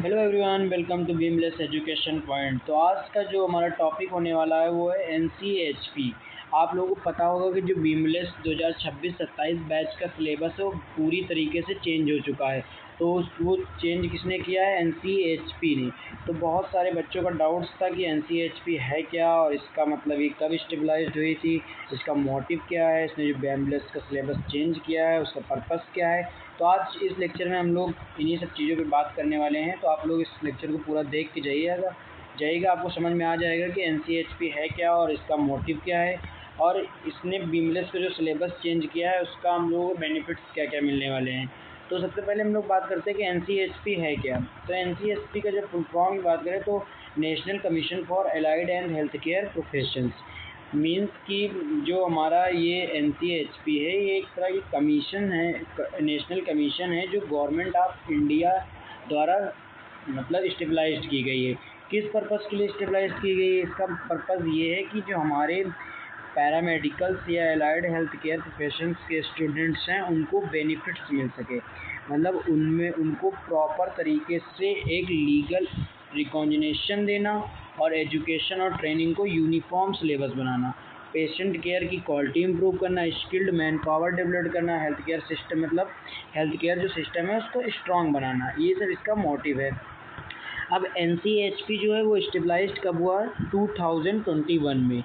Hello everyone, welcome to Beamless education point. तो आज का जो हमारा टॉपिक होने वाला है वो है एनसीएचपी। आप लोगों को पता होगा कि जो बीमलेस 2026-27 बैच का सिलेबस है वो पूरी तरीके से चेंज हो चुका है। तो वो चेंज किसने किया है? एनसीएचपी ने। तो बहुत सारे बच्चों का डाउट्स था कि एनसीएचपी है क्या और इसका मतलब ये कब स्टेबलाइज्ड हुई थी, इसका मोटिव क्या है, इसने जो बीमलेस का सिलेबस चेंज किया है उसका पर्पस क्या है। तो आज इस लेक्चर में हम लोग इन्हीं सब चीज़ों पे बात करने वाले हैं। तो आप लोग इस लेक्चर को पूरा देख के जाइएगा, आपको समझ में आ जाएगा कि एनसीएचपी है क्या और इसका मोटिव क्या है, और इसने बीमलेस का जो सिलेबस चेंज किया है उसका हम लोगों को बेनिफिट्स क्या क्या मिलने वाले हैं। तो सबसे पहले हम लोग बात करते हैं कि एनसीएचपी है क्या। तो एनसीएचपी का जब फुल फॉर्म की बात करें तो national commission for allied and health care professions means कि जो हमारा ये एनसीएचपी है ये एक तरह की कमीशन है, नेशनल कमीशन है जो गवर्नमेंट ऑफ इंडिया द्वारा मतलब स्टेबलाइज्ड की गई है। किस पर्पज़ के लिए स्टेबलाइज्ड की गई है? इसका पर्पज़ ये है कि जो हमारे पैरामेडिकल्स या एलाइड हेल्थ केयर प्रोफेशंस के स्टूडेंट्स हैं उनको बेनिफिट्स मिल सके, मतलब उनमें उनको प्रॉपर तरीके से एक लीगल रिकॉग्निशन देना और एजुकेशन और ट्रेनिंग को यूनिफॉर्म सिलेबस बनाना, पेशेंट केयर की क्वालिटी इंप्रूव करना, स्किल्ड मैन पावर डेवलप करना, हेल्थ केयर सिस्टम मतलब हेल्थ केयर जो सिस्टम है उसको स्ट्रॉन्ग बनाना, ये सब इसका मोटिव है। अब एनसीएचपी जो है वो स्टेबलाइज्ड कब हुआ? 2021 में।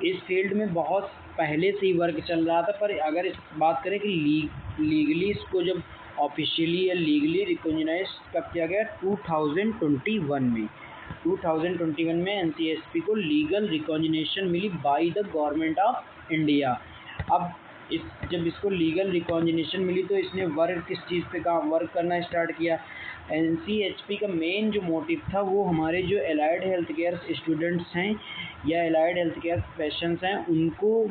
इस फील्ड में बहुत पहले से ही वर्क चल रहा था, पर अगर इस बात करें कि लीगली इसको जब ऑफिशियली या लीगली रिकॉग्नाइज कब किया गया? 2021 में। 2021 में एनसीएचपी को लीगल रिकॉग्निशन मिली by the government of India. अब जब इसको लीगल रिकॉग्निशन मिली तो इसने वर्क किस चीज़ पे काम वर्क करना स्टार्ट किया। एनसीएचपी का मेन जो मोटिव था वो हमारे जो एलाइड हेल्थ केयर स्टूडेंट्स हैं या एलाइड हेल्थ केयर प्रोफेशंस हैं उनको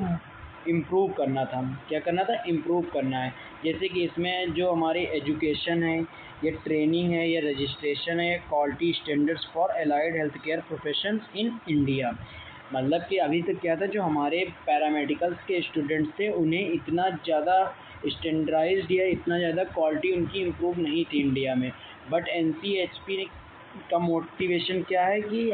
इम्प्रूव करना था। क्या करना था? इम्प्रूव करना है। जैसे कि इसमें जो हमारी एजुकेशन है या ट्रेनिंग है या रजिस्ट्रेशन है या quality standards for allied health care professions in India. मतलब कि अभी तक क्या था, जो हमारे पैरामेडिकल्स के स्टूडेंट्स थे उन्हें इतना ज़्यादा स्टैंडर्डाइज्ड या इतना ज़्यादा क्वालिटी उनकी इम्प्रूव नहीं थी इंडिया में। बट एनसीएचपी का मोटिवेशन क्या है कि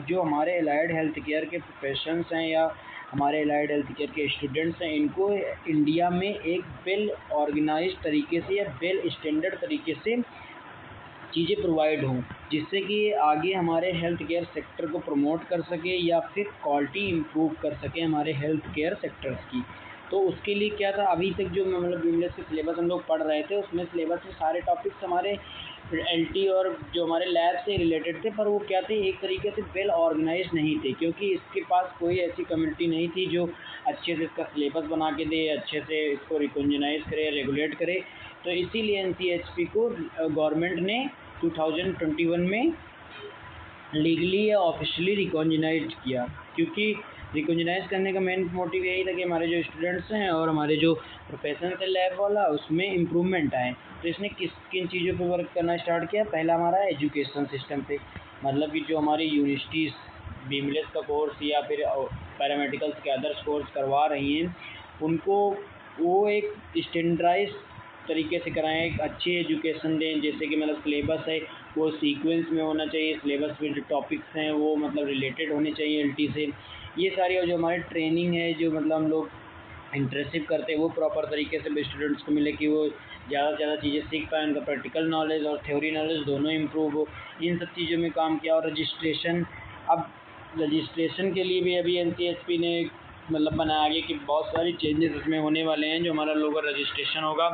जो हमारे एलाइड हेल्थ केयर के प्रोफेशंस हैं या हमारे एलाइड हेल्थ केयर के स्टूडेंट्स हैं इनको इंडिया में एक वेल ऑर्गेनाइज तरीके से या वेल स्टैंडर्ड तरीके से चीज़ें प्रोवाइड हों, जिससे कि आगे हमारे हेल्थ केयर सेक्टर को प्रमोट कर सके या फिर क्वालिटी इम्प्रूव कर सके हमारे हेल्थ केयर सेक्टर्स की। तो उसके लिए क्या था, अभी तक जो मतलब बीमलेस के सिलेबस हम लोग पढ़ रहे थे उसमें सिलेबस में सारे टॉपिक्स हमारे एलटी और जो हमारे लैब से रिलेटेड थे, पर वो क्या थे, एक तरीके से वेल ऑर्गेनाइज नहीं थे, क्योंकि इसके पास कोई ऐसी कम्युनिटी नहीं थी जो अच्छे से इसका सिलेबस बना के दे, अच्छे से इसको रिकॉग्नाइज करे, रेगुलेट करे। तो इसीलिए एनसीएचपी को गवर्नमेंट ने 2021 में लीगली या ऑफिशियली रिकॉग्नाइज किया, क्योंकि रिकॉग्नाइज करने का मेन मोटिव यही था कि हमारे जो स्टूडेंट्स हैं और हमारे जो प्रोफेशन है लैब वाला उसमें इम्प्रूवमेंट आए। तो इसने किन चीज़ों पे वर्क करना स्टार्ट किया? पहला हमारा एजुकेशन सिस्टम पे, मतलब कि जो हमारी यूनिवर्सिटीज़ बीमलेस का कोर्स या फिर पैरामेडिकल्स के अदर्स कोर्स करवा रही हैं उनको वो एक स्टैंडर्डाइज तरीके से कराएं, एक अच्छी एजुकेशन दें। जैसे कि मतलब सिलेबस है वो सीक्वेंस में होना चाहिए, सिलेबस में जो टॉपिक्स हैं वो मतलब रिलेटेड होने चाहिए एलटी से। ये सारी, और जो हमारी ट्रेनिंग है जो मतलब हम लोग इंटर्नशिप करते हैं वो प्रॉपर तरीके से स्टूडेंट्स को मिले कि वो ज़्यादा से ज़्यादा चीज़ें सीख पाएँ, उनका प्रैक्टिकल नॉलेज और थ्योरी नॉलेज दोनों इम्प्रूव हो। इन सब चीज़ों में काम किया। और रजिस्ट्रेशन, अब रजिस्ट्रेशन के लिए भी अभी एनसीएचपी ने मतलब बनाया आगे कि बहुत सारी चेंजेस इसमें होने वाले हैं। जो हमारा लोगों रजिस्ट्रेशन होगा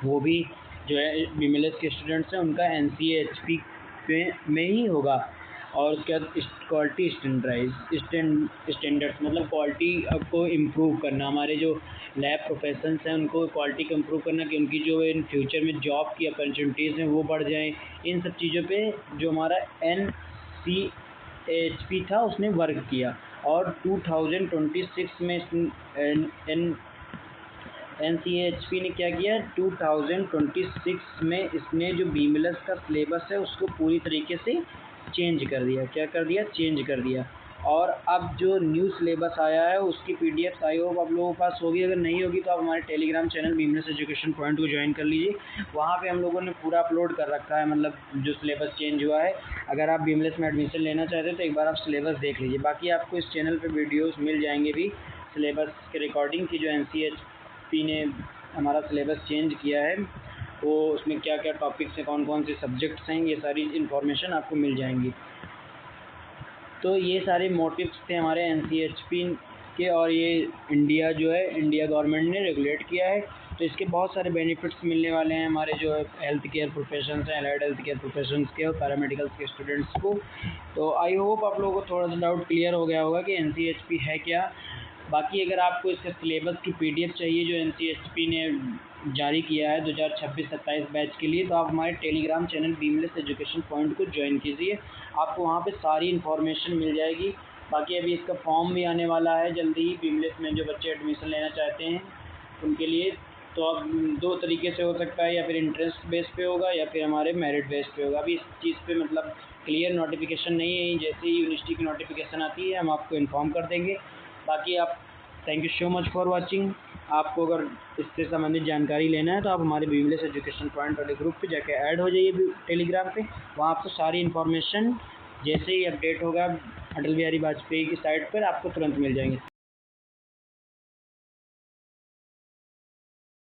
वो भी जो है बीमएलएस के स्टूडेंट्स हैं उनका एनसीएचपी में ही होगा। और उसके बाद क्वालिटी स्टैंडर्ड्स मतलब क्वालिटी को इम्प्रूव करना, हमारे जो लैब प्रोफेशंस हैं उनको क्वालिटी को इम्प्रूव करना कि उनकी जो इन फ्यूचर में जॉब की अपॉर्चुनिटीज़ हैं वो बढ़ जाएं। इन सब चीज़ों पे जो हमारा एनसीएचपी था उसने वर्क किया। और 2026 में एनसीएचपी ने क्या किया? 2026 में इसने जो बीमएलएस का सिलेबस है उसको पूरी तरीके से चेंज कर दिया। क्या कर दिया? चेंज कर दिया। और अब जो न्यू सिलेबस आया है उसकी पीडीएफ आई होप आप लोगों के पास होगी। अगर नहीं होगी तो आप हमारे टेलीग्राम चैनल बीमलेस एजुकेशन पॉइंट को ज्वाइन कर लीजिए। वहाँ पे हम लोगों ने पूरा अपलोड कर रखा है, मतलब जो सिलेबस चेंज हुआ है। अगर आप बीमलेस में एडमिशन लेना चाहते हैं तो एक बार आप सिलेबस देख लीजिए। बाकी आपको इस चैनल पर वीडियोज़ मिल जाएंगे भी सिलेबस के रिकॉर्डिंग की, जो NCHP ने हमारा सिलेबस चेंज किया है वो उसमें क्या क्या टॉपिक्स हैं, कौन कौन से सब्जेक्ट्स हैं, ये सारी इन्फॉर्मेशन आपको मिल जाएंगी। तो ये सारे मोटिव्स थे हमारे NCHP के, और ये इंडिया जो है इंडिया गवर्नमेंट ने रेगुलेट किया है। तो इसके बहुत सारे बेनिफिट्स मिलने वाले हैं हमारे जो हेल्थ केयर प्रोफेशंस हैं, एलाइड हेल्थ केयर प्रोफेशंस के और पैरामेडिकल्स के स्टूडेंट्स को। तो आई होप आप लोगों को थोड़ा सा डाउट क्लियर हो गया होगा कि NCHP है क्या। बाकी अगर आपको इसके सिलेबस की पीडीएफ चाहिए जो NCHP ने जारी किया है 2026-27 बैच के लिए, तो आप हमारे टेलीग्राम चैनल बीमलेस एजुकेशन पॉइंट को ज्वाइन कीजिए। आपको वहाँ पे सारी इन्फॉर्मेशन मिल जाएगी। बाकी अभी इसका फॉर्म भी आने वाला है जल्दी ही बीमलेस में, जो बच्चे एडमिशन लेना चाहते हैं उनके लिए। तो अब 2 तरीके से हो सकता है, या फिर इंटरेस्ट बेस पे होगा या फिर हमारे मेरिट बेस पे होगा। अभी इस चीज़ पे मतलब क्लियर नोटिफिकेशन नहीं है, जैसे ही यूनिवर्सिटी की नोटिफिकेशन आती है हम आपको इन्फॉर्म कर देंगे। बाकी आप thank you so much for watching. आपको अगर इससे संबंधित जानकारी लेना है तो आप हमारे बीमलेस एजुकेशन पॉइंट वाले ग्रुप पे जाके ऐड हो जाइए टेलीग्राम पे। वहाँ आपको सारी इन्फॉर्मेशन जैसे ही अपडेट होगा अटल बिहारी वाजपेयी की साइट पर आपको तुरंत मिल जाएंगे।